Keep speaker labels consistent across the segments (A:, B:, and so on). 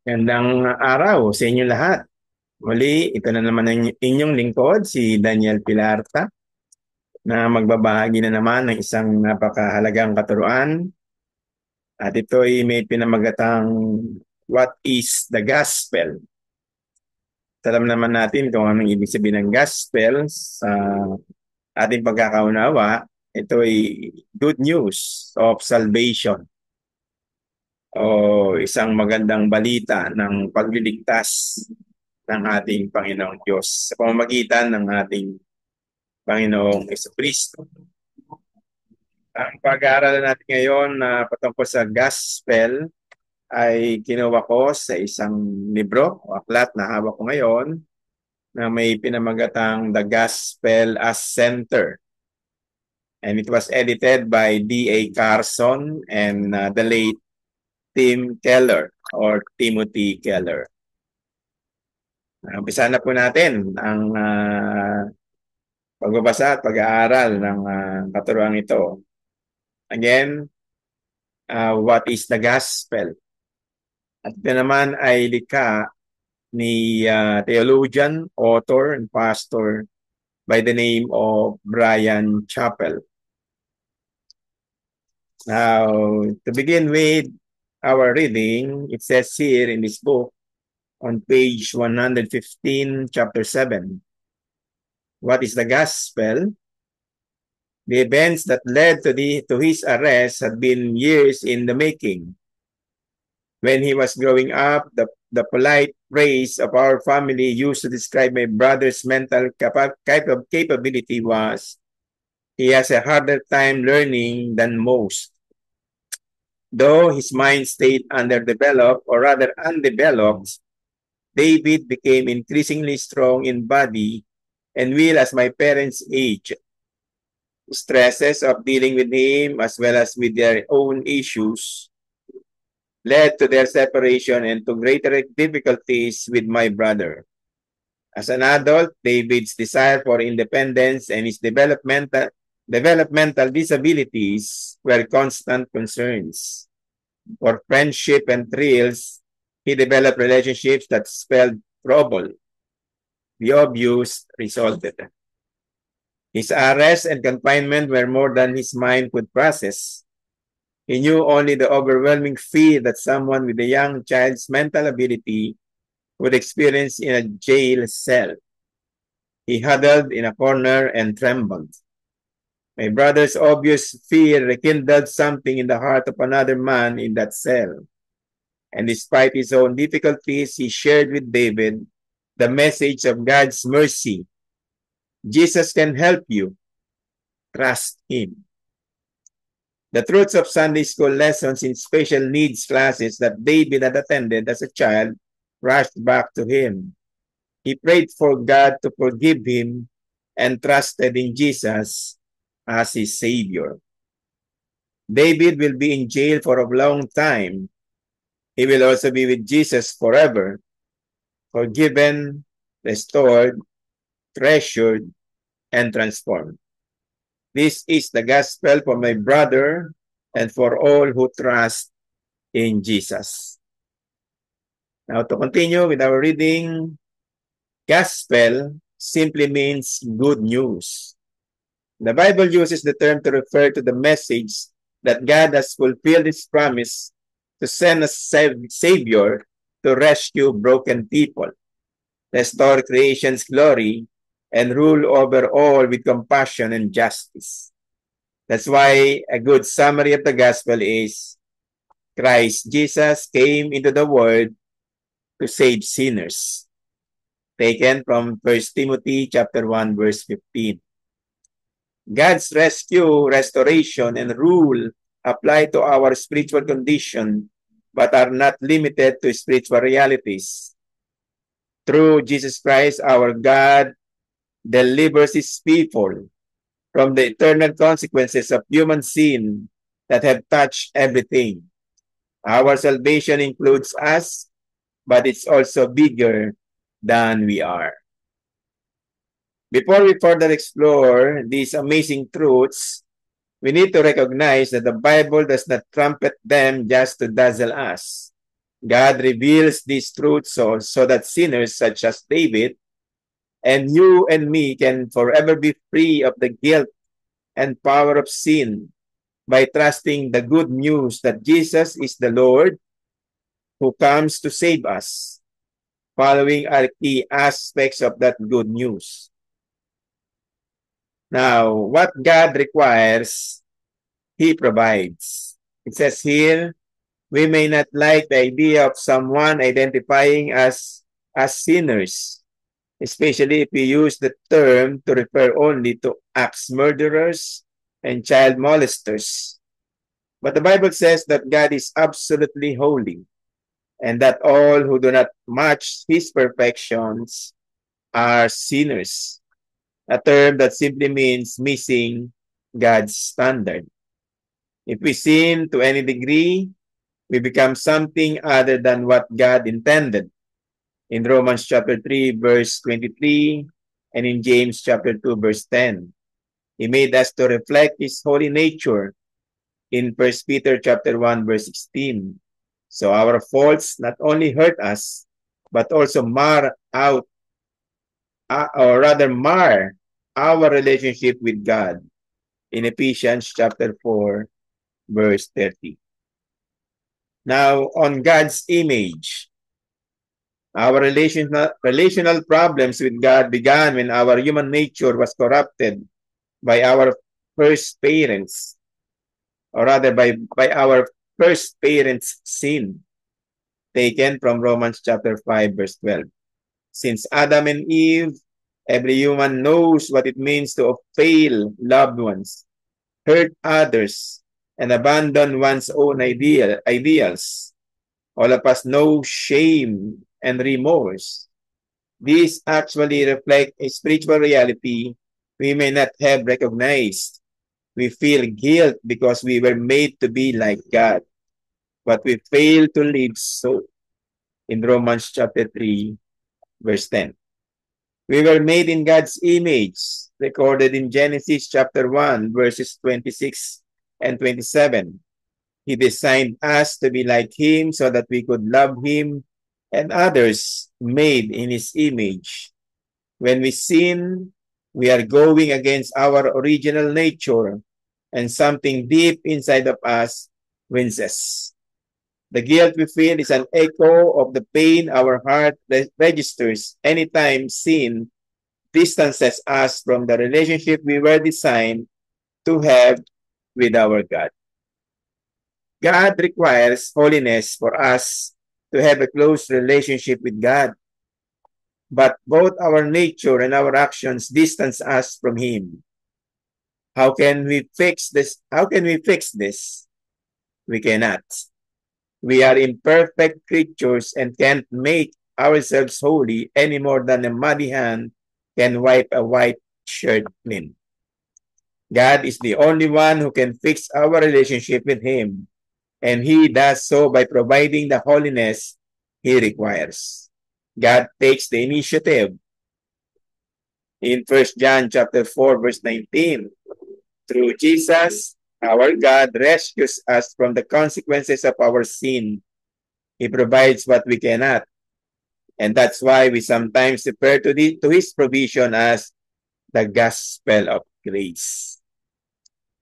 A: Gandang araw sa inyo lahat. Muli, ito na naman ang inyong lingkod, si Daniel Pilarta, na magbabahagi na naman ng isang napakahalagang katuruan. At ito ay may pinamagatang What is the Gospel? Alam naman natin kung anong ibig sabihin ng gospel sa ating pagkakaunawa. Ito ay good news of salvation o isang magandang balita ng pagliligtas ng ating Panginoong Diyos sa pamamagitan ng ating Panginoong Jesucristo. Ang pag-aaralan natin ngayon na patungkol sa gospel ay kinuha ko sa isang libro o aklat na hawak ko ngayon na may pinamagatang The Gospel as Center. And it was edited by D.A. Carson and the late Tim Keller or Timothy Keller. Umpisa na po natin ang pagbabasa at pag-aaral ng katuruan ito. Again, what is the gospel? At ito naman ay likha ni theologian, author, and pastor by the name of Brian Chappell. Now, to begin with our reading, it says here in this book on page 115, chapter 7, what is the gospel? The events that led to his arrest had been years in the making. When he was growing up, the polite phrase of our family used to describe my brother's mental capability was, he has a harder time learning than most. Though his mind stayed underdeveloped, or rather undeveloped, David became increasingly strong in body and will as my parents' age. Stresses of dealing with him as well as with their own issues led to their separation and to greater difficulties with my brother. As an adult, David's desire for independence and his developmental disabilities were constant concerns. For friendship and thrills, he developed relationships that spelled trouble. The obvious resulted. His arrest and confinement were more than his mind could process. He knew only the overwhelming fear that someone with a young child's mental ability would experience in a jail cell. He huddled in a corner and trembled. My brother's obvious fear rekindled something in the heart of another man in that cell. And despite his own difficulties, he shared with David the message of God's mercy. Jesus can help you. Trust him. The truths of Sunday school lessons in special needs classes that David had attended as a child rushed back to him. He prayed for God to forgive him and trusted in Jesus as his Savior. David will be in jail for a long time. He will also be with Jesus forever, forgiven, restored, treasured, and transformed. This is the gospel for my brother and for all who trust in Jesus. Now, to continue with our reading, gospel simply means good news. The Bible uses the term to refer to the message that God has fulfilled his promise to send a Savior to rescue broken people, restore creation's glory, and rule over all with compassion and justice. That's why a good summary of the gospel is Christ Jesus came into the world to save sinners. Taken from 1 Timothy chapter 1, verse 15. God's rescue, restoration, and rule apply to our spiritual condition but are not limited to spiritual realities. Through Jesus Christ, our God delivers his people from the eternal consequences of human sin that have touched everything. Our salvation includes us, but it's also bigger than we are. Before we further explore these amazing truths, we need to recognize that the Bible does not trumpet them just to dazzle us. God reveals these truths so that sinners such as David and you and me can forever be free of the guilt and power of sin by trusting the good news that Jesus is the Lord who comes to save us, following are key aspects of that good news. Now, what God requires, He provides. It says here, we may not like the idea of someone identifying us as sinners, especially if we use the term to refer only to axe murderers and child molesters. But the Bible says that God is absolutely holy and that all who do not match His perfections are sinners, a term that simply means missing God's standard. If we sin to any degree, we become something other than what God intended. In Romans chapter 3, verse 23, and in James chapter 2, verse 10. He made us to reflect His holy nature in 1 Peter chapter 1, verse 16. So our faults not only hurt us, but also mar our relationship with God in Ephesians chapter 4, verse 30. Now, on God's image, our relational problems with God began when our human nature was corrupted by our first parents, or rather by our first parents' sin, taken from Romans chapter 5, verse 12. Since Adam and Eve, every human knows what it means to fail loved ones, hurt others, and abandon one's own ideals. All of us know shame and remorse. These actually reflect a spiritual reality we may not have recognized. We feel guilt because we were made to be like God, but we fail to live so. In Romans chapter 3, verse 10. We were made in God's image, recorded in Genesis chapter 1, verses 26 and 27. He designed us to be like Him so that we could love Him and others made in His image. When we sin, we are going against our original nature, and something deep inside of us winces. The guilt we feel is an echo of the pain our heart registers anytime sin distances us from the relationship we were designed to have with our God. God requires holiness for us to have a close relationship with God. But both our nature and our actions distance us from Him. How can we fix this? We cannot. We are imperfect creatures and can't make ourselves holy any more than a muddy hand can wipe a white shirt clean. God is the only one who can fix our relationship with Him, and He does so by providing the holiness He requires. God takes the initiative. In 1 John chapter 4, verse 19, through Jesus, our God rescues us from the consequences of our sin. He provides what we cannot. And that's why we sometimes refer to His provision as the gospel of grace.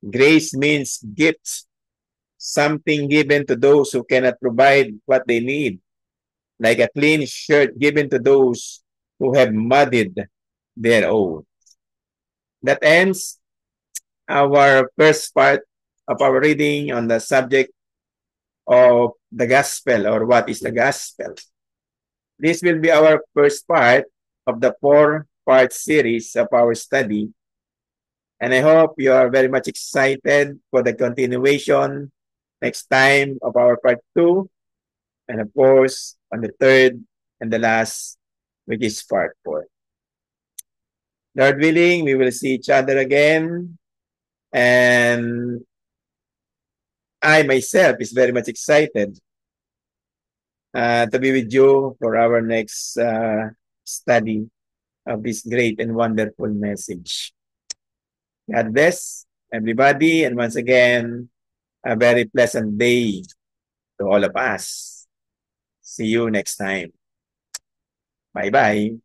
A: Grace means gifts, something given to those who cannot provide what they need, like a clean shirt given to those who have muddied their own. That ends our first part of our reading on the subject of the gospel, or what is the gospel. This will be our first part of the 4-part series of our study. And I hope you are very much excited for the continuation next time of our part 2. And of course, on the third and the last, which is part 4. Lord willing, we will see each other again. And I myself is very much excited to be with you for our next study of this great and wonderful message. God bless everybody, and once again, a very pleasant day to all of us. See you next time. Bye-bye.